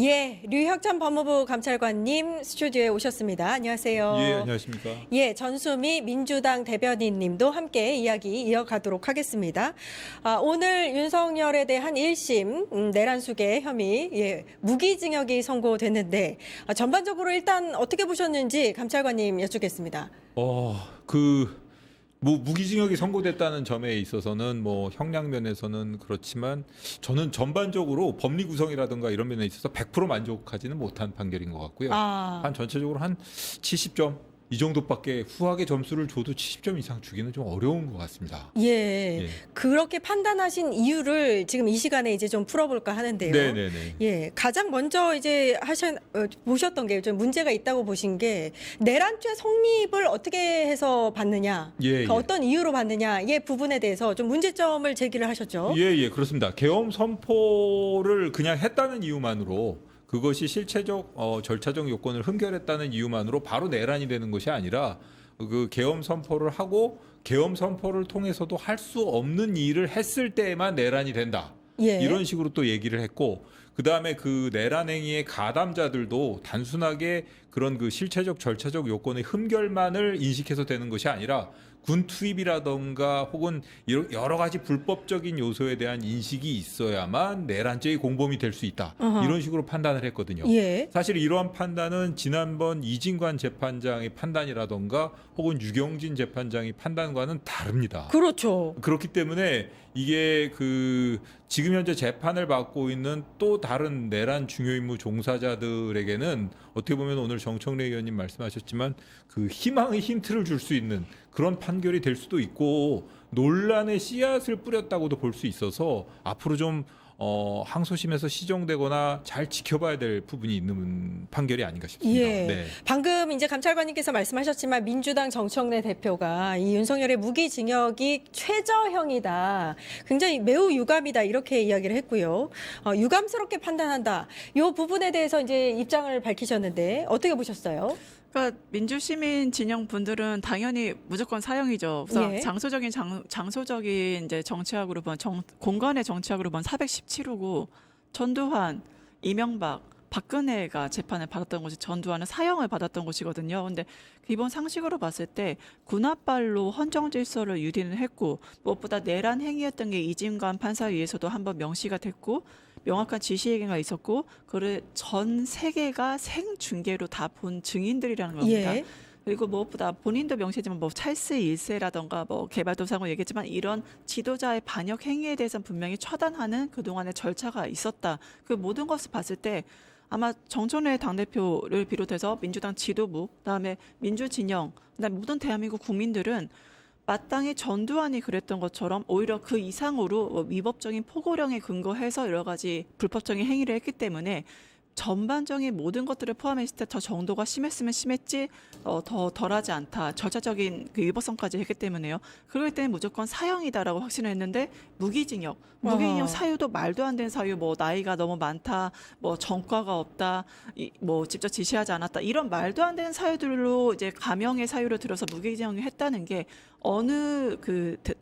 예, 류혁찬 법무부 감찰관님 스튜디오에 오셨습니다. 안녕하세요. 예, 안녕하십니까. 예, 전수미 민주당 대변인님도 함께 이야기 이어가도록 하겠습니다. 오늘 윤석열에 대한 1심 내란 수계 혐의 무기징역이 선고됐는데 전반적으로 일단 어떻게 보셨는지 감찰관님 여쭙겠습니다. 무기징역이 선고됐다는 점에 있어서는 형량면에서는 그렇지만 저는 전반적으로 법리 구성이라든가 이런 면에 있어서 100% 만족하지는 못한 판결인 것 같고요. 한 전체적으로 한 70점 이 정도밖에 후하게 점수를 줘도 70점 이상 주기는 좀 어려운 것 같습니다. 예, 그렇게 판단하신 이유를 지금 이 시간에 이제 좀 풀어볼까 하는데요. 네네네. 예, 가장 먼저 이제 보셨던 게 좀 문제가 있다고 보신 게 내란죄 성립을 어떻게 해서 받느냐, 어떤 이유로 받느냐, 이 부분에 대해서 좀 문제점을 제기를 하셨죠. 예, 그렇습니다. 계엄 선포를 그냥 했다는 이유만으로 그것이 실체적 절차적 요건을 흠결했다는 이유만으로 바로 내란이 되는 것이 아니라 그 계엄 선포를 하고 계엄 선포를 통해서도 할 수 없는 일을 했을 때에만 내란이 된다. 이런 식으로 또 얘기를 했고, 그다음에 그 내란 행위의 가담자들도 단순하게 그런 그 실체적 절차적 요건의 흠결만을 인식해서 되는 것이 아니라 군 투입이라던가 혹은 여러 가지 불법적인 요소에 대한 인식이 있어야만 내란죄의 공범이 될 수 있다. 이런 식으로 판단을 했거든요. 사실 이러한 판단은 지난번 이진관 재판장의 판단이라던가 혹은 유경진 재판장의 판단과는 다릅니다. 그렇죠. 그렇기 때문에 이게 지금 현재 재판을 받고 있는 또 다른 내란 중요임무 종사자들에게는 어떻게 보면 오늘 정청래 의원님 말씀하셨지만 그 희망의 힌트를 줄 수 있는 그런 판결이 될 수도 있고 논란의 씨앗을 뿌렸다고도 볼 수 있어서 앞으로 좀 항소심에서 시정되거나 잘 지켜봐야 될 부분이 있는 판결이 아닌가 싶습니다. 네. 방금 이제 감찰관님께서 말씀하셨지만 민주당 정청래 대표가 이 윤석열의 무기징역이 최저형이다. 굉장히 매우 유감이다. 이렇게 이야기를 했고요. 유감스럽게 판단한다. 이 부분에 대해서 이제 입장을 밝히셨는데 어떻게 보셨어요? 그러니까 민주시민 진영 분들은 당연히 무조건 사형이죠. 우선 장소적인 이제 정치학으로 보면 공간의 정치학으로 보면 417호고 전두환, 이명박, 박근혜가 재판을 받았던 곳이 전두환은 사형을 받았던 곳이거든요. 근데 기본 상식으로 봤을 때 군합발로 헌정 질서를 유린을 했고 무엇보다 내란 행위였던 게 이진관 판사위에서도 한번 명시가 됐고 명확한 지시행위가 있었고 그를 전 세계가 생중계로 다 본 증인들이라는 겁니다. 그리고 무엇보다 본인도 명시했지만 찰스 1세라던가 개발도상으로 얘기했지만 이런 지도자의 반역 행위에 대해서는 분명히 처단하는 그동안의 절차가 있었다. 그 모든 것을 봤을 때 아마 정청래 당대표를 비롯해서 민주당 지도부, 그다음에 민주진영, 그다음에 모든 대한민국 국민들은 마땅히 전두환이 그랬던 것처럼 오히려 그 이상으로 위법적인 포고령에 근거해서 여러 가지 불법적인 행위를 했기 때문에 전반적인 모든 것들을 포함했을 때 더 정도가 심했으면 심했지 더 덜하지 않다. 절차적인 그 위법성까지 했기 때문에요. 그럴 때는 무조건 사형이다라고 확신을 했는데 무기징역 사유도 말도 안 되는 사유, 나이가 너무 많다, 전과가 없다, 직접 지시하지 않았다 이런 말도 안 되는 사유들로 이제 감형의 사유를 들어서 무기징역을 했다는 게 어느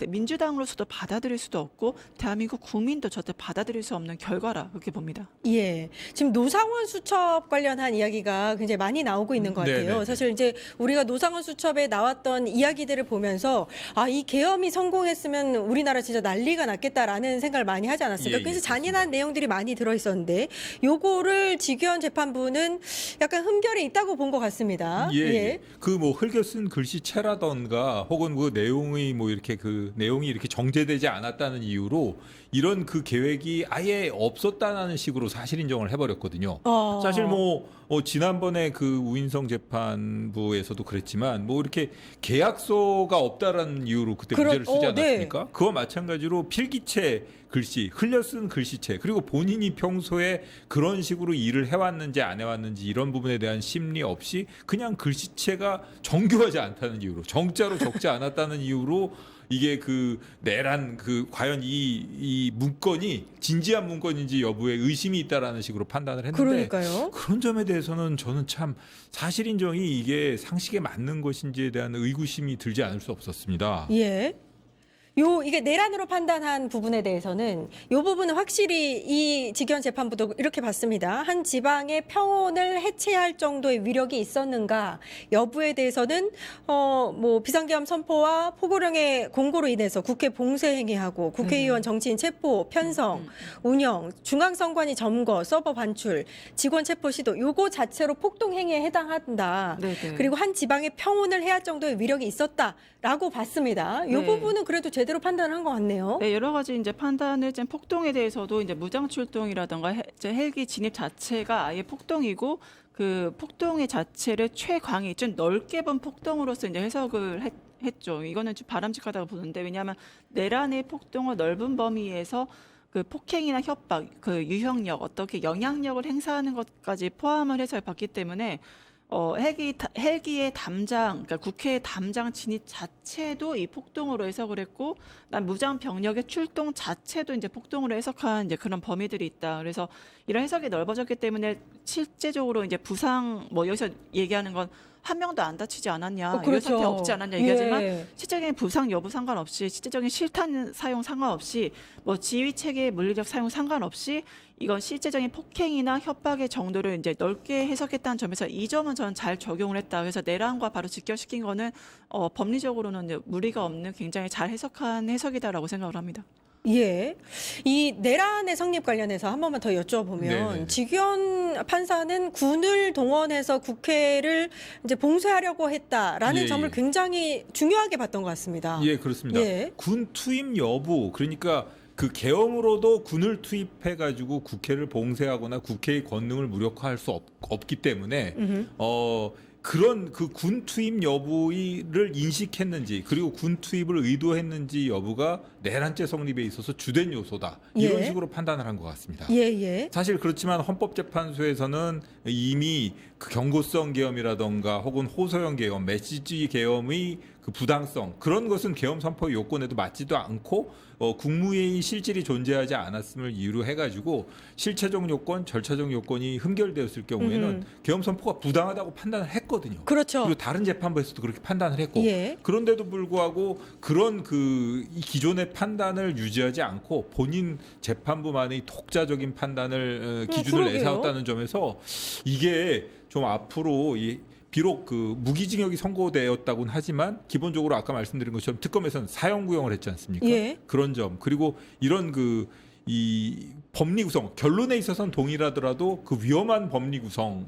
민주당으로서도 받아들일 수도 없고 대한민국 국민도 절대 받아들일 수 없는 결과라 그렇게 봅니다. 예, 지금 노상원 수첩 관련한 이야기가 굉장히 많이 나오고 있는 것 같아요. 네네. 사실 이제 우리가 노상원 수첩에 나왔던 이야기들을 보면서 이 계엄이 성공했으면 우리나라 진짜 난리가 났겠다라는 생각을 많이 하지 않았습니까? 그래서 잔인한 내용들이 많이 들어있었는데 요거를 지규현 재판부는 약간 흠결이 있다고 본 것 같습니다. 흘겨 쓴 글씨체라던가 혹은 내용이 내용이 이렇게 정제되지 않았다는 이유로 이런 그 계획이 아예 없었다는 식으로 사실 인정을 해버렸거든요. 사실 지난번에 그 우인성 재판부에서도 그랬지만 이렇게 계약서가 없다라는 이유로 그때 무죄를 쓰지 않았습니까? 그와 마찬가지로 필기체 글씨, 흘려 쓴 글씨체, 그리고 본인이 평소에 그런 식으로 일을 해왔는지 안 해왔는지 이런 부분에 대한 심리 없이 그냥 글씨체가 정교하지 않다는 이유로, 정자로 적지 않았다는 이유로 이게 내란 과연 이 문건이 진지한 문건인지 여부에 의심이 있다라는 식으로 판단을 했는데, 그러니까요. 그런 점에 대해서는 저는 참 사실 인정이 이게 상식에 맞는 것인지에 대한 의구심이 들지 않을 수 없었습니다. 이게 내란으로 판단한 부분에 대해서는 이 부분은 확실히 이 직위원 재판부도 이렇게 봤습니다. 한 지방의 평온을 해체할 정도의 위력이 있었는가 여부에 대해서는 뭐 비상계엄 선포와 포고령의 공고로 인해서 국회 봉쇄 행위하고 국회의원 정치인 체포, 편성, 운영, 중앙선관위 점거, 서버 반출, 직원 체포 시도 요거 자체로 폭동 행위에 해당한다. 네네. 그리고 한 지방의 평온을 해야 할 정도의 위력이 있었다라고 봤습니다. 이 네. 부분은 그래도 제대로 판단한 것 같네요. 네, 여러 가지 이제 판단을 좀 폭동에 대해서도 이제 무장 출동이라든가 이제 헬기 진입 자체가 아예 폭동이고 그 폭동의 자체를 최광이 좀 넓게 본 폭동으로서 이제 해석을 했죠. 이거는 좀 바람직하다고 보는데 왜냐하면 내란의 폭동을 넓은 범위에서 그 폭행이나 협박, 그 유형력, 어떻게 영향력을 행사하는 것까지 포함을 해서 봤기 때문에 헬기의 담장, 그러니까 국회의 담장 진입 자체도 이 폭동으로 해석을 했고, 난 무장 병력의 출동 자체도 이제 폭동으로 해석한 이제 그런 범위들이 있다. 그래서 이런 해석이 넓어졌기 때문에 실제적으로 이제 부상, 뭐 여기서 얘기하는 건 한 명도 안 다치지 않았냐, 이런 사태 없지 않았냐 얘기하지만 예. 실제적인 부상 여부 상관없이, 실제적인 실탄 사용 상관없이, 뭐 지휘 체계 물리력 사용 상관없이 이건 실제적인 폭행이나 협박의 정도를 이제 넓게 해석했다는 점에서 이 점은 저는 잘 적용을 했다. 그래서 내란과 바로 직결시킨 거는 법리적으로는 이제 무리가 없는 굉장히 잘 해석한 해석이다라고 생각을 합니다. 예. 이 내란의 성립 관련해서 한 번만 더 여쭤보면 네네. 직위원 판사는 군을 동원해서 국회를 이제 봉쇄하려고 했다라는 예, 점을 예. 굉장히 중요하게 봤던 것 같습니다. 예, 그렇습니다. 예. 군 투입 여부, 그러니까 그 계엄으로도 군을 투입해 가지고 국회를 봉쇄하거나 국회의 권능을 무력화할 수 없기 때문에 그런 그 군 투입 여부를 인식했는지, 그리고 군 투입을 의도했는지 여부가 내란죄 성립에 있어서 주된 요소다, 이런 예. 식으로 판단을 한 것 같습니다. 예. 사실 그렇지만 헌법재판소에서는 이미 그 경고성 계엄이라던가 혹은 호소형 계엄, 메시지 계엄의 그 부당성, 그런 것은 계엄 선포 요건에도 맞지도 않고 국무회의 실질이 존재하지 않았음을 이유로 해가지고 실체적 요건, 절차적 요건이 흠결되었을 경우에는 계엄 선포가 부당하다고 판단을 했거든요. 그렇죠. 그리고 다른 재판부에서도 그렇게 판단을 했고, 예. 그런데도 불구하고 그런 이 기존의 판단을 유지하지 않고 본인 재판부만의 독자적인 판단을 기준을 그러게요. 내세웠다는 점에서 이게 좀 앞으로 비록 그 무기징역이 선고되었다고는 하지만 기본적으로 아까 말씀드린 것처럼 특검에서는 사형 구형을 했지 않습니까? 예. 그런 점, 그리고 이런 이 법리 구성, 결론에 있어서는 동일하더라도 그 위험한 법리 구성이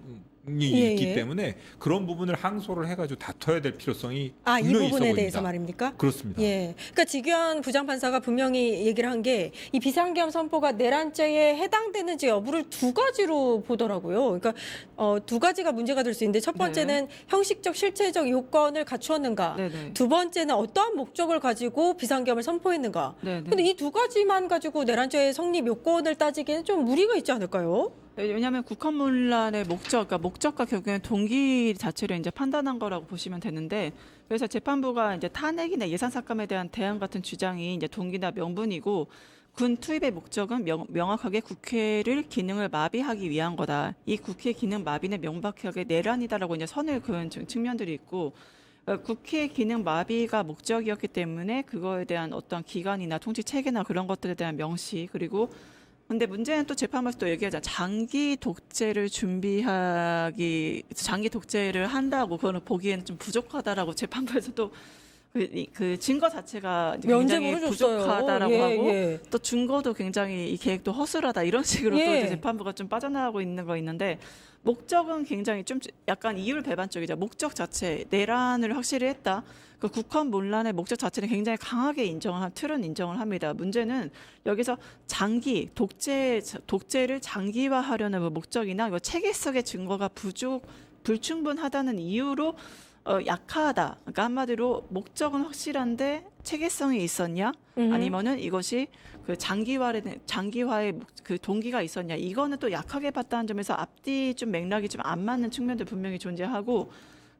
예, 있기 예. 때문에 그런 부분을 항소를 해가지고 다퉈야 될 필요성이 이 분명히 있어 부분에 보입니다. 대해서 말입니까? 그렇습니다. 예. 그러니까 직위원 부장판사가 분명히 얘기를 한 게 이 비상계엄 선포가 내란죄에 해당되는지 여부를 두 가지로 보더라고요. 그러니까 두 가지가 문제가 될 수 있는데 첫 번째는 형식적 실체적 요건을 갖추었는가. 네네. 두 번째는 어떠한 목적을 가지고 비상계엄을 선포했는가. 네네. 근데 이 두 가지만 가지고 내란죄 성립 요건을 따지기에는 좀 무리가 있지 않을까요? 왜냐하면 국헌문란의 목적, 그러니까 목적과 결국에는 동기 자체를 이제 판단한 거라고 보시면 되는데, 그래서 재판부가 이제 탄핵이나 예산 삭감에 대한 대안 같은 주장이 이제 동기나 명분이고, 군 투입의 목적은 명확하게 국회를 기능을 마비하기 위한 거다. 이 국회 기능 마비는 명백하게 내란이다라고 이제 선을 그은 측면들이 있고, 국회 기능 마비가 목적이었기 때문에 그거에 대한 어떤 기관이나 통치 체계나 그런 것들에 대한 명시, 그리고 근데 문제는 또 재판부에서 또 얘기하자, 장기 독재를 한다고 그거는 보기에는 좀 부족하다라고 재판부에서도 그 증거 자체가 굉장히 면죄부를 부족하다라고 줬어요. 하고, 예. 또 증거도 굉장히 이 계획도 허술하다, 이런 식으로 또 예. 이제 재판부가 좀 빠져나가고 있는 거 있는데, 목적은 굉장히 좀 약간 이율배반적이죠. 목적 자체 내란을 확실히 했다. 그 국헌문란의 목적 자체는 굉장히 강하게 틀은 인정을 합니다. 문제는 여기서 독재를 장기화하려는 그 목적이나 체계성의 증거가 불충분하다는 이유로 약하다. 그러니까 한마디로 목적은 확실한데 체계성이 있었냐? 아니면은 이것이 그 장기화의 그 동기가 있었냐? 이거는 또 약하게 봤다는 점에서 앞뒤 좀 맥락이 좀 안 맞는 측면도 분명히 존재하고,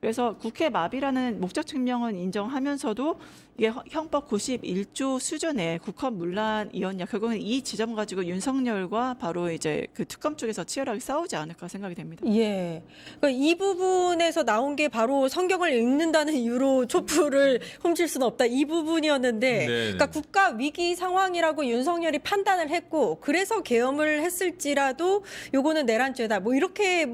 그래서 국회 마비라는 목적 증명은 인정하면서도 이게 형법 91조 수준의 국헌 문란이었냐, 결국은 이 지점 가지고 윤석열과 바로 이제 그 특검 쪽에서 치열하게 싸우지 않을까 생각이 됩니다. 예. 그러니까 이 부분에서 나온 게 바로 성경을 읽는다는 이유로 촛불을 훔칠 수는 없다. 이 부분이었는데, 그러니까 국가 위기 상황이라고 윤석열이 판단을 했고, 그래서 계엄을 했을지라도 요거는 내란죄다. 뭐 이렇게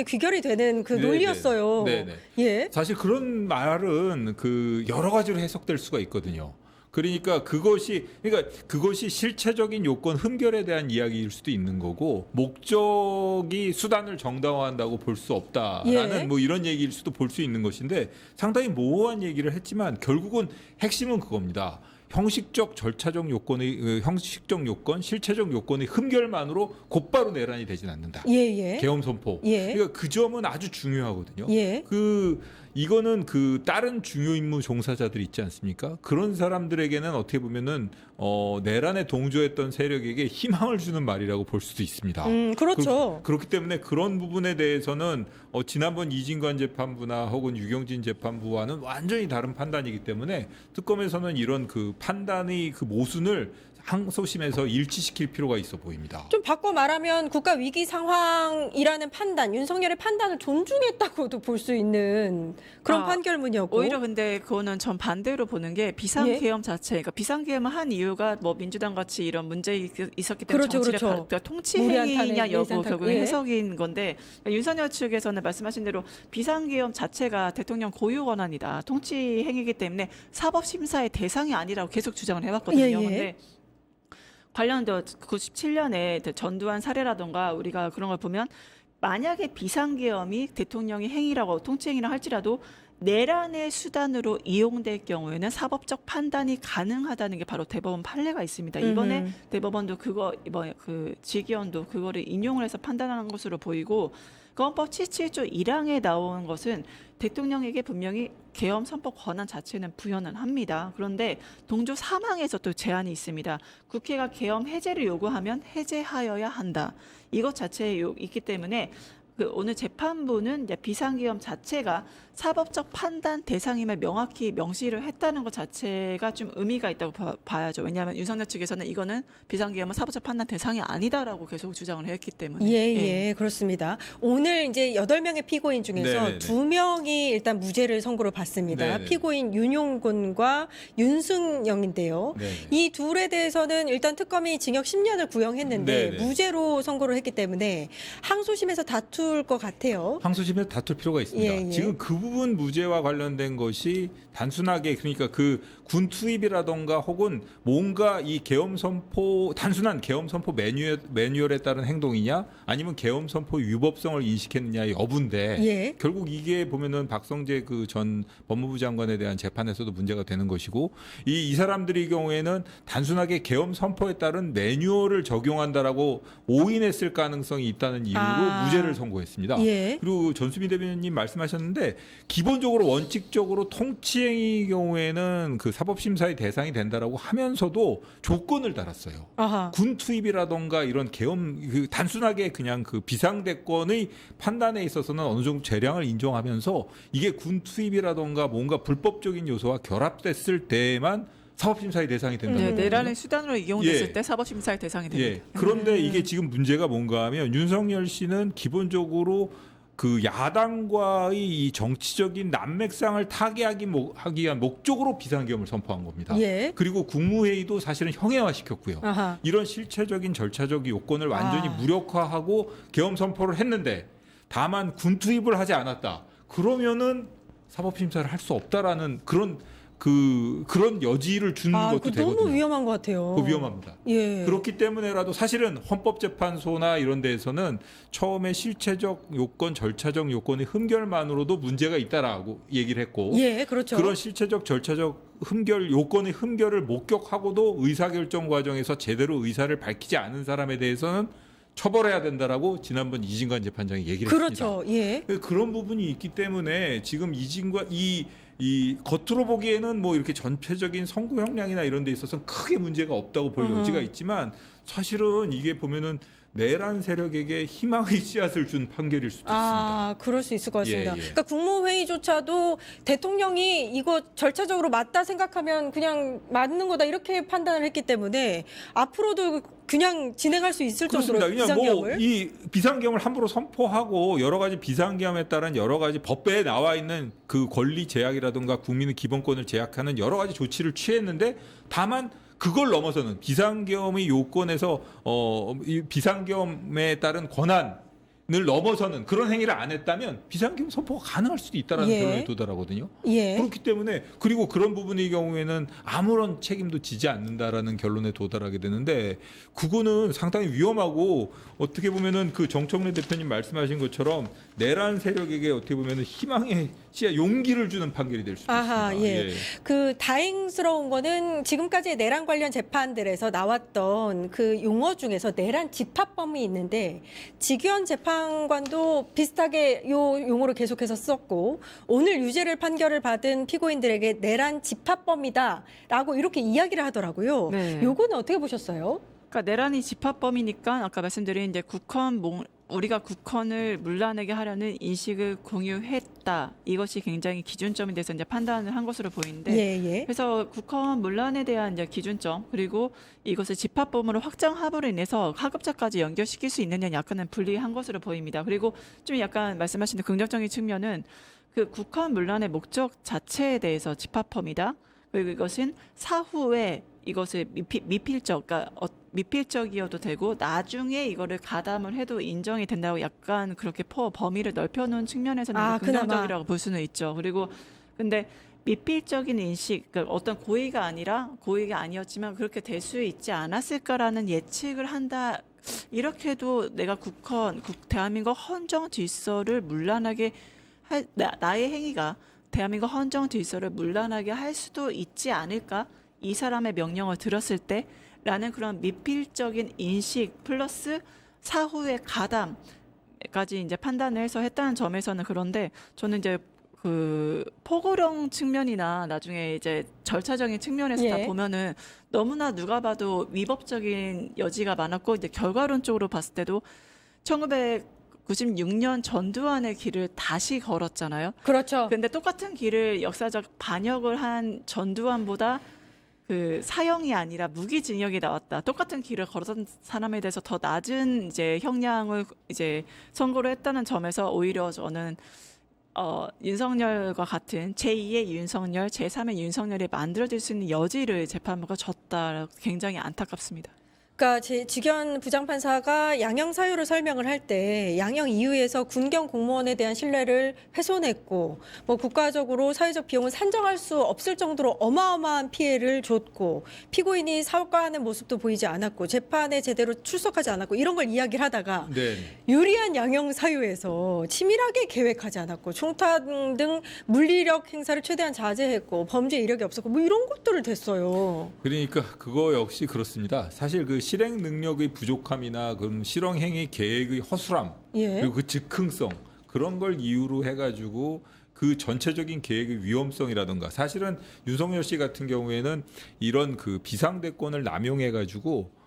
귀결이 되는 그 네네. 논리였어요. 네네. 예. 사실 그런 말은 그 여러 가지로 해석될 수가 있거든요. 그러니까 그것이 실체적인 요건 흠결에 대한 이야기일 수도 있는 거고, 목적이 수단을 정당화한다고 볼 수 없다라는 예. 뭐 이런 얘기일 수도 볼 수 있는 것인데, 상당히 모호한 얘기를 했지만 결국은 핵심은 그겁니다. 형식적 절차적 요건의 형식적 요건, 실체적 요건의 흠결만으로 곧바로 내란이 되진 않는다. 예. 계엄 선포. 예. 그러니까 그 점은 아주 중요하거든요. 예. 이거는 그 다른 중요 임무 종사자들이 있지 않습니까? 그런 사람들에게는 어떻게 보면은 내란에 동조했던 세력에게 희망을 주는 말이라고 볼 수도 있습니다. 그렇죠. 그렇기 때문에 그런 부분에 대해서는 지난번 이진관 재판부나 혹은 유경진 재판부와는 완전히 다른 판단이기 때문에 특검에서는 이런 그 판단의 그 모순을 항소심에서 일치시킬 필요가 있어 보입니다. 좀 바꿔 말하면 국가 위기 상황이라는 판단, 윤석열의 판단을 존중했다고도 볼 수 있는 그런 판결문이었고. 오히려 근데 그거는 전 반대로 보는 게 비상계엄 자체, 그러니까 비상계엄을 한 이유가 뭐 민주당 같이 이런 문제 있었기 때문에 그렇죠, 정치를 그렇죠. 그러니까 통치행위냐 여부 결국 예. 해석인 건데, 그러니까 윤석열 측에서는 말씀하신 대로 비상계엄 자체가 대통령 고유 권한이다, 통치행위이기 때문에 사법심사의 대상이 아니라고 계속 주장을 해왔거든요. 예. 근데 관련 97년에 전두환 사례라던가 우리가 그런 걸 보면, 만약에 비상계엄이 대통령의 행위라고 통치행위라 할지라도 내란의 수단으로 이용될 경우에는 사법적 판단이 가능하다는 게 바로 대법원 판례가 있습니다. 이번에 대법원도 그 지기현도 그거를 인용을 해서 판단한 것으로 보이고, 헌법 77조 1항에 나온 것은 대통령에게 분명히 계엄 선포 권한 자체는 부여는 합니다. 그런데 동조 3항에서 또 제한이 있습니다. 국회가 계엄 해제를 요구하면 해제하여야 한다. 이것 자체에 있기 때문에 오늘 재판부는 이제 비상계엄 자체가 사법적 판단 대상임을 명확히 명시를 했다는 것 자체가 좀 의미가 있다고 봐야죠. 왜냐하면 윤석열 측에서는 이거는 비상계엄은 사법적 판단 대상이 아니다라고 계속 주장을 했기 때문에. 예, 그렇습니다. 오늘 이제 8명의 피고인 중에서 네네네. 2명이 일단 무죄를 선고를 받습니다. 네네. 피고인 윤용군과 윤승영인데요. 네네. 이 둘에 대해서는 일단 특검이 징역 10년을 구형했는데 네네. 무죄로 선고를 했기 때문에 항소심에서 다툴 것 같아요. 항소심에서 다툴 필요가 있습니다. 예. 지금 그 부분 무죄와 관련된 것이 단순하게, 그러니까 그 군 투입이라던가 혹은 뭔가 이 계엄 선포, 단순한 계엄 선포 매뉴얼에 따른 행동이냐, 아니면 계엄 선포 위법성을 인식했느냐의 여부인데, 예. 결국 이게 보면은 박성재 그 전 법무부 장관에 대한 재판에서도 문제가 되는 것이고, 이 사람들의 경우에는 단순하게 계엄 선포에 따른 매뉴얼을 적용한다라고 오인했을 가능성이 있다는 이유로 무죄를 선고했습니다. 예. 그리고 전수미 대변인님 말씀하셨는데, 기본적으로 원칙적으로 통치행위 경우에는 그 사법심사의 대상이 된다라고 하면서도 조건을 달았어요. 아하. 군 투입이라던가 이런 계엄, 단순하게 그냥 그 비상대권의 판단에 있어서는 어느 정도 재량을 인정하면서 이게 군 투입이라던가 뭔가 불법적인 요소와 결합됐을 때만 사법심사의 대상이 된다는 네, 거거든요. 내란의 수단으로 이용됐을 예. 때 사법심사의 대상이 됩니다. 예. 그런데 이게 지금 문제가 뭔가 하면, 윤석열 씨는 기본적으로 그 야당과의 이 정치적인 난맥상을 타개하기 위한 목적으로 비상계엄을 선포한 겁니다. 예. 그리고 국무회의도 사실은 형해화시켰고요. 아하. 이런 실체적인 절차적 요건을 완전히 무력화하고 계엄 선포를 했는데, 다만 군 투입을 하지 않았다. 그러면은 사법심사를 할 수 없다라는 그런 여지를 주는 것도 그거 되거든요. 너무 위험한 것 같아요. 그거 위험합니다. 예. 그렇기 때문에라도 사실은 헌법재판소나 이런 데에서는 처음에 실체적 요건, 절차적 요건의 흠결만으로도 문제가 있다라고 얘기를 했고, 예, 그렇죠. 그런 실체적, 절차적 흠결, 요건의 흠결을 목격하고도 의사결정 과정에서 제대로 의사를 밝히지 않은 사람에 대해서는 처벌해야 된다라고 지난번 이진관 재판장이 얘기를 그렇죠. 했습니다. 예. 그런 부분이 있기 때문에 지금 이진관 이 겉으로 보기에는 뭐 이렇게 전체적인 선고 형량이나 이런 데 있어서 크게 문제가 없다고 볼 여지가 있지만, 사실은 이게 보면은 내란 세력에게 희망의 씨앗을 준 판결일 수도 있습니다. 아, 그럴 수 있을 것 같습니다. 예, 예. 그러니까 국무회의조차도 대통령이 이거 절차적으로 맞다 생각하면 그냥 맞는 거다 이렇게 판단을 했기 때문에 앞으로도 그냥 진행할 수 있을 정도로 그렇습니다. 그냥 뭐 비상계엄을. 이 비상계엄을 함부로 선포하고 여러 가지 비상계엄에 따른 여러 가지 법배에 나와 있는 그 권리 제약이라든가 국민의 기본권을 제약하는 여러 가지 조치를 취했는데 다만 그걸 넘어서는 비상계엄의 요건에서 이 비상계엄에 따른 권한을 넘어서는 그런 행위를 안 했다면 비상계엄 선포가 가능할 수도 있다라는 예. 결론에 도달하거든요. 예. 그렇기 때문에 그리고 그런 부분의 경우에는 아무런 책임도 지지 않는다라는 결론에 도달하게 되는데 그거는 상당히 위험하고 어떻게 보면은 그 정청래 대표님 말씀하신 것처럼 내란 세력에게 어떻게 보면은 희망의 씨앗 용기를 주는 판결이 될 수도 아하, 있습니다. 예. 그 다행스러운 거는 지금까지의 내란 관련 재판들에서 나왔던 그 용어 중에서 내란 집합범이 있는데 직위원 재판관도 비슷하게 요 용어를 계속해서 썼고 오늘 유죄를 판결을 받은 피고인들에게 내란 집합범이다라고 이렇게 이야기를 하더라고요. 네. 요거는 어떻게 보셨어요? 그러니까 내란이 집합범이니까 아까 말씀드린 이제 우리가 국헌을 물러내게 하려는 인식을 공유했다. 이것이 굉장히 기준점이 돼서 이제 판단을 한 것으로 보이는데 예, 예. 그래서 국헌 문란에 대한 이제 기준점 그리고 이것을 집합범으로 확정함으로 인해서 하급자까지 연결시킬 수 있느냐 약간은 불리한 것으로 보입니다. 그리고 좀 약간 말씀하신 긍정적인 측면은 그 국헌 문란의 목적 자체에 대해서 집합범이다. 그리고 이것은 사후에 이것을 미필적, 그러니까 미필적이어도 되고 나중에 이거를 가담을 해도 인정이 된다고 약간 그렇게 범위를 넓혀놓은 측면에서는 아, 긍정적이라고 볼 수는 있죠. 그리고 근데 미필적인 인식, 그러니까 어떤 고의가 아니었지만 그렇게 될 수 있지 않았을까라는 예측을 한다. 이렇게도 내가 대한민국 헌정 질서를 문란하게 나의 행위가 대한민국 헌정 질서를 문란하게 할 수도 있지 않을까? 이 사람의 명령을 들었을 때라는 그런 미필적인 인식 플러스 사후의 가담까지 이제 판단을 해서 했다는 점에서는 그런데 저는 이제 그 포고령 측면이나 나중에 이제 절차적인 측면에서 예. 다 보면은 너무나 누가 봐도 위법적인 여지가 많았고 이제 결과론적으로 봤을 때도 1996년 전두환의 길을 다시 걸었잖아요. 그렇죠. 근데 똑같은 길을 역사적 반역을 한 전두환보다 그 사형이 아니라 무기징역이 나왔다. 똑같은 길을 걸었던 사람에 대해서 더 낮은 이제 형량을 이제 선고를 했다는 점에서 오히려 저는 윤석열과 같은 제2의 윤석열, 제3의 윤석열이 만들어질 수 있는 여지를 재판부가 줬다. 굉장히 안타깝습니다. 그러니까 제 직연 부장판사가 양형 사유를 설명을 할 때 양형 이유에서 군경 공무원에 대한 신뢰를 훼손했고 뭐 국가적으로 사회적 비용을 산정할 수 없을 정도로 어마어마한 피해를 줬고 피고인이 사과하는 모습도 보이지 않았고 재판에 제대로 출석하지 않았고 이런 걸 이야기를 하다가 네. 유리한 양형 사유에서 치밀하게 계획하지 않았고 총탄 등 물리력 행사를 최대한 자제했고 범죄 이력이 없었고 뭐 이런 것들을 댔어요. 그러니까 그거 역시 그렇습니다. 사실 그 실행 능력의 부족함이나 그런 실행 행위 계획의 허술함 예. 그리고 그 즉흥성 그런 걸 이유로 해가지고 그 전체적인 계획의 위험성이라든가 사실은 윤석열 씨 같은 경우에는 이런 그 비상대권을 남용해가지고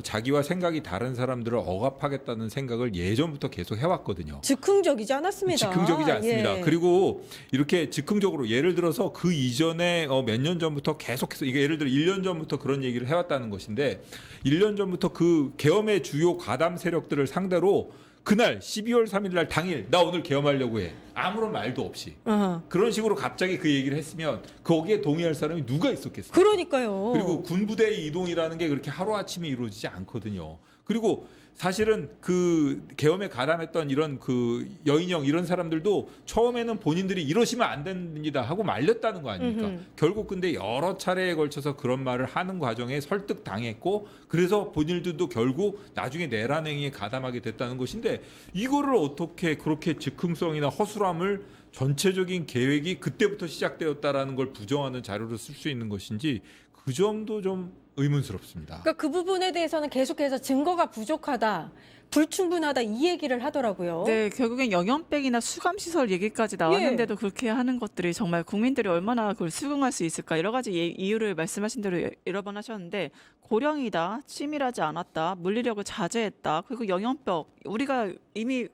자기와 생각이 다른 사람들을 억압하겠다는 생각을 예전부터 계속 해왔거든요. 즉흥적이지 않았습니다. 즉흥적이지 않습니다. 예. 그리고 이렇게 즉흥적으로 예를 들어서 그 이전에 몇 년 전부터 계속해서 이게 예를 들어 1년 전부터 그런 얘기를 해왔다는 것인데 1년 전부터 그 계엄의 주요 가담 세력들을 상대로 그날 12월 3일 날 당일 나 오늘 계엄하려고 해. 아무런 말도 없이. 어허. 그런 식으로 갑자기 그 얘기를 했으면 거기에 동의할 사람이 누가 있었겠어요? 그러니까요. 그리고 군부대의 이동이라는 게 그렇게 하루아침에 이루어지지 않거든요. 그리고 사실은 그 계엄에 가담했던 이런 그 여인형 이런 사람들도 처음에는 본인들이 이러시면 안 됩니다 하고 말렸다는 거 아닙니까? 음흠. 결국 근데 여러 차례에 걸쳐서 그런 말을 하는 과정에 설득당했고 그래서 본인들도 결국 나중에 내란 행위에 가담하게 됐다는 것인데 이거를 어떻게 그렇게 즉흥성이나 허술함을 전체적인 계획이 그때부터 시작되었다라는 걸 부정하는 자료로 쓸 수 있는 것인지 그 점도 좀 의문스럽습니다. 그러니까 그 부분에 대해서는 계속해서 증거가 부족하다, 불충분하다 이 얘기를 하더라고요. 네, 결국엔 영연백이나 수감시설 얘기까지 나왔는데도 그렇게 하는 것들이 정말 국민들이 얼마나 그걸 수긍할 수 있을까 여러 가지 이유를 말씀하신 대로 여러 번 하셨는데 고령이다, 치밀하지 않았다, 물리력을 자제했다, 그리고 영연벽 우리가 이미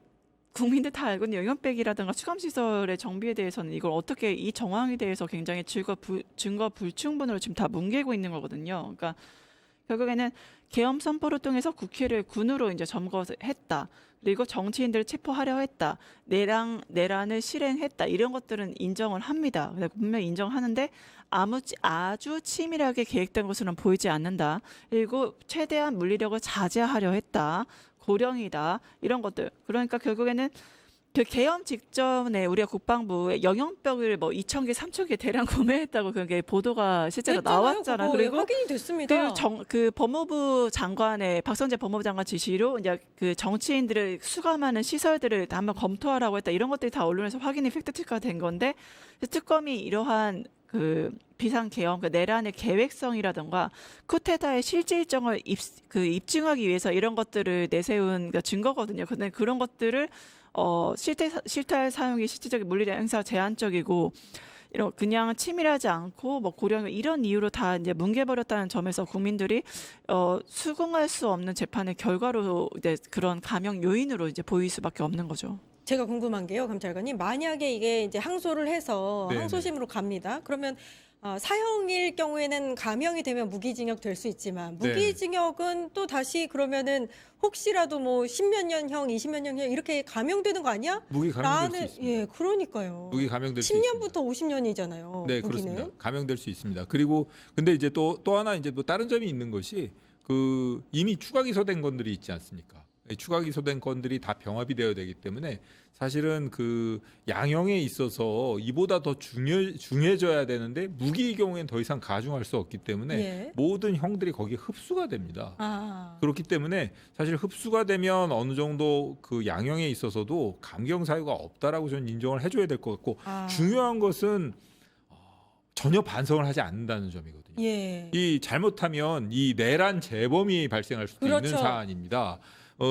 국민들 다 알고 있는 영연백이라든가 수감시설의 정비에 대해서는 이걸 어떻게 이 정황에 대해서 굉장히 증거 불충분으로 지금 다 뭉개고 있는 거거든요. 그러니까 결국에는 계엄 선포를 통해서 국회를 군으로 이제 점거했다. 그리고 정치인들을 체포하려 했다. 내란을 실행했다. 이런 것들은 인정을 합니다. 분명히 인정하는데 아주 치밀하게 계획된 것으로는 보이지 않는다. 그리고 최대한 물리력을 자제하려 했다. 고령이다. 이런 것들. 그러니까 결국에는 그 계엄 직전에 우리가 국방부에 영연병을 뭐 2,000개, 3,000개 대량 구매했다고 그게 보도가 실제로 됐잖아요, 나왔잖아요. 그거. 그리고 확인이 됐습니다. 그 법무부 장관의 박성재 법무부 장관 지시로 이제 그 정치인들을 수감하는 시설들을 다 한번 검토하라고 했다. 이런 것들이 다 언론에서 확인이 팩트체크가 된 건데 특검이 이러한 그 비상 계엄, 그 내란의 계획성이라든가 쿠데타의 실제 일정을 입증하기 위해서 이런 것들을 내세운 증거거든요. 근데 그런 것들을 실태 사용이 실질적인 물리력 행사 제한적이고 이런 그냥 치밀하지 않고 뭐 고령 이런 이유로 다 이제 뭉개버렸다는 점에서 국민들이 수긍할 수 없는 재판의 결과로 이제 그런 감형 요인으로 이제 보일 수밖에 없는 거죠. 제가 궁금한 게요, 감찰관님. 만약에 이게 이제 항소를 해서 네네. 항소심으로 갑니다. 그러면 사형일 경우에는 감형이 되면 무기징역 될 수 있지만 무기징역은 또 다시 그러면은 혹시라도 뭐 10몇 년형, 20몇 년형 이렇게 감형되는 거 아니야? 무기 감형될 수 있습니다. 예, 그러니까요. 무기 감형될 수 있습니다. 10년부터 50년이잖아요. 네, 그렇습니다. 감형될 수 있습니다. 그리고 근데 이제 또 하나 이제 또 다른 점이 있는 것이 그 이미 추가 기소된 건들이 있지 않습니까? 추가 기소된 건들이 다 병합이 되어야 되기 때문에 사실은 그 양형에 있어서 이보다 더 중요해져야 되는데 무기의 경우에는 더 이상 가중할 수 없기 때문에 예. 모든 형들이 거기에 흡수가 됩니다. 아. 그렇기 때문에 사실 흡수가 되면 어느 정도 그 양형에 있어서도 감경 사유가 없다라고 저는 인정을 해줘야 될 것 같고 중요한 것은 전혀 반성을 하지 않는다는 점이거든요. 예. 이 잘못하면 이 내란 재범이 발생할 수도 그렇죠. 있는 사안입니다.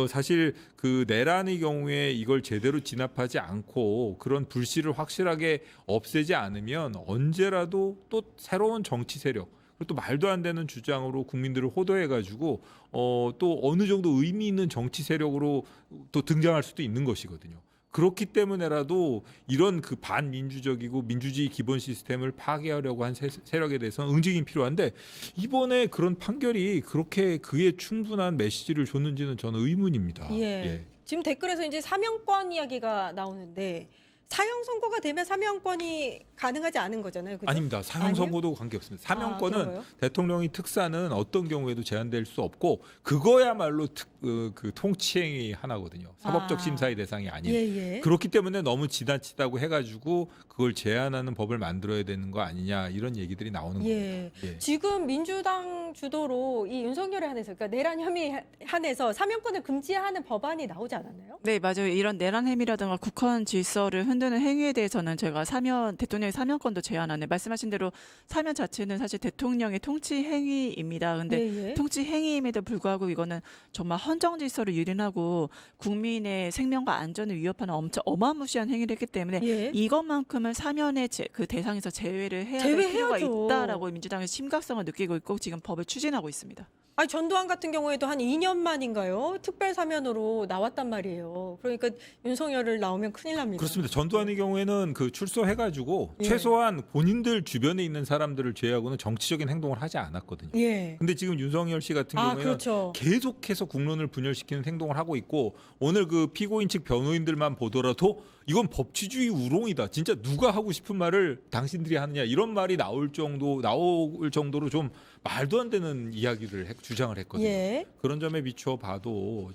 사실 그 내란의 경우에 이걸 제대로 진압하지 않고 그런 불씨를 확실하게 없애지 않으면 언제라도 또 새로운 정치 세력 그리고 또 말도 안 되는 주장으로 국민들을 호도해가지고 또 어느 정도 의미 있는 정치 세력으로 또 등장할 수도 있는 것이거든요. 그렇기 때문에라도 이런 그 반민주적이고 민주주의 기본 시스템을 파괴하려고 한 세력에 대해서는 응징이 필요한데 이번에 그런 판결이 그렇게 그에 충분한 메시지를 줬는지는 저는 의문입니다. 예. 지금 댓글에서 이제 사명권 이야기가 나오는데 사형 선고가 되면 사명권이 가능하지 않은 거잖아요. 그죠? 아닙니다. 사형 선고도 관계없습니다. 사명권은 그런가요? 대통령이 특사는 어떤 경우에도 제한될 수 없고 그거야말로 그 통치행위 하나거든요. 사법적 심사의 대상이 아닌. 예. 그렇기 때문에 너무 지나치다고 해가지고 그걸 제한하는 법을 만들어야 되는 거 아니냐 이런 얘기들이 나오는 예. 겁니다. 예. 지금 민주당 주도로 이 윤석열에 한해서 그러니까 내란 혐의 한해서 사명권을 금지하는 법안이 나오지 않았나요? 네, 맞아요. 이런 내란 행위라든가 국헌 질서를 흔드는 행위에 대해서는 제가 대통령의 사면권도 제한하는 말씀하신 대로 사면 자체는 사실 대통령의 통치 행위입니다. 근데 예. 통치 행위임에도 불구하고 이거는 정말 헌정 질서를 유린하고 국민의 생명과 안전을 위협하는 엄청 어마무시한 행위를 했기 때문에 예. 이것만큼은 사면의 그 대상에서 제외를 해야 될 필요가 제외해야죠. 있다라고 민주당의 심각성을 느끼고 있고 지금 법을 추진하고 있습니다. 아니 전두환 같은 경우에도 한 2년 만인가요? 특별 사면으로 나왔단 말이에요. 그러니까 윤석열을 나오면 큰일 납니다. 그렇습니다. 전두환의 경우에는 그 출소해가지고 예. 최소한 본인들 주변에 있는 사람들을 제외하고는 정치적인 행동을 하지 않았거든요. 예. 근데 지금 윤석열 씨 같은 경우에는 그렇죠. 계속해서 국론을 분열시키는 행동을 하고 있고 오늘 그 피고인 측 변호인들만 보더라도 이건 법치주의 우롱이다. 진짜 누가 하고 싶은 말을 당신들이 하느냐 이런 말이 나올 정도로 좀 말도 안 되는 이야기를 주장을 했거든요. 예. 그런 점에 비추어 봐도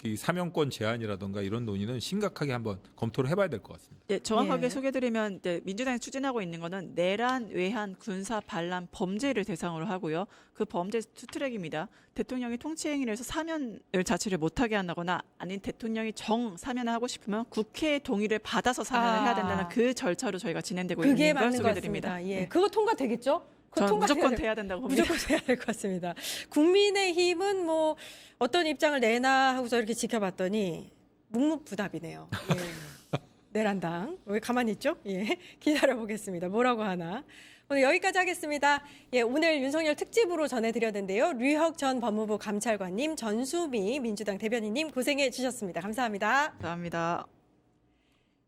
이 사명권 제한이라든가 이런 논의는 심각하게 한번 검토를 해봐야 될 것 같습니다. 네, 정확하게 예. 소개드리면 민주당이 추진하고 있는 거는 내란, 외환, 군사, 반란, 범죄를 대상으로 하고요. 그 범죄 투트랙입니다. 대통령이 통치 행위를 해서 사면을 자체를 못하게 한다거나 아닌 대통령이 사면을 하고 싶으면 국회의 동의를 받아서 사면을 해야 된다는 그 절차로 저희가 진행되고 그게 있는 걸 맞는 것 소개드립니다. 같습니다. 예. 네. 그거 통과되겠죠? 전 통과해야 무조건 될- 돼야 된다고 봅니다. 무조건 돼야 될 것 같습니다. 국민의힘은 뭐 어떤 입장을 내나 하고서 이렇게 지켜봤더니 묵묵부답이네요. 예. 내란당 왜 가만히 있죠? 예, 기다려보겠습니다. 뭐라고 하나. 오늘 여기까지 하겠습니다. 예, 오늘 윤석열 특집으로 전해드렸는데요. 류혁 전 법무부 감찰관님, 전수미 민주당 대변인님 고생해 주셨습니다. 감사합니다. 감사합니다.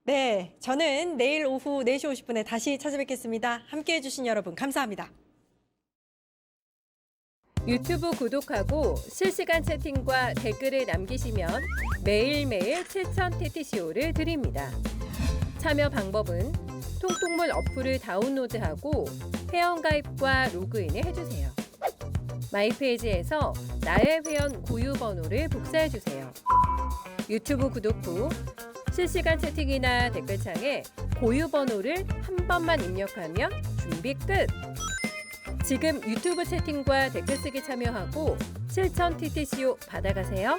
네, 저는 내일 오후 4시 50분에 다시 찾아뵙겠습니다. 함께해 주신 여러분 감사합니다. 유튜브 구독하고 실시간 채팅과 댓글을 남기시면 매일매일 7,000TTCO를 드립니다. 참여 방법은 통통물 어플을 다운로드하고 회원가입과 로그인을 해주세요. 마이페이지에서 나의 회원 고유 번호를 복사해주세요. 유튜브 구독 후 실시간 채팅이나 댓글창에 고유 번호를 한 번만 입력하면 준비 끝! 지금 유튜브 채팅과 댓글 쓰기 참여하고 7,000TTCO 받아가세요.